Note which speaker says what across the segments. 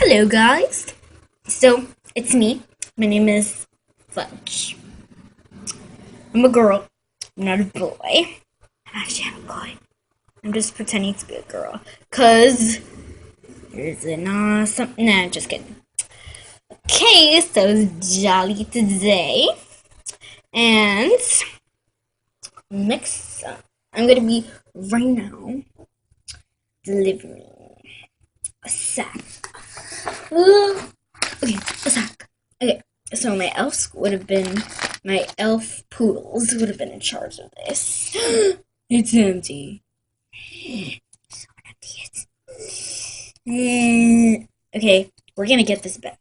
Speaker 1: Hello, guys. So, it's me. My name is Fudge. I'm a girl. I'm not a boy. Actually, I'm a boy. I'm just pretending to be a girl. Cause there's an awesome. Nah, just kidding. Okay, so it's jolly today. And next, I'm gonna be right now delivering a sack. Okay, a sack. Okay, so my elf poodles would have been in charge of this. It's empty. So empty. Okay, we're gonna get this back.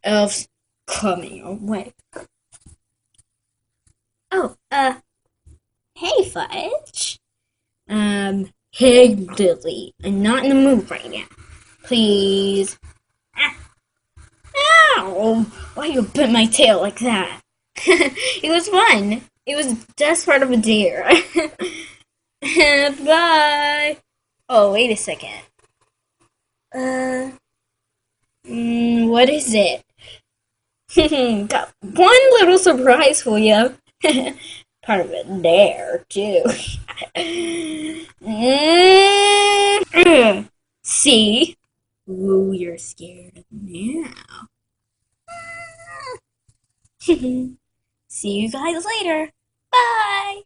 Speaker 1: Elf's coming away. Oh, hey, Fudge. Hey, Lily. I'm not in the mood right now. Please. Ow! Why you bit my tail like that? It was fun. It was just part of a dare. Bye. Oh, wait a second. What is it? Got one little surprise for you. Part of a dare, too. See? Ooh, you're scared now. See you guys later. Bye.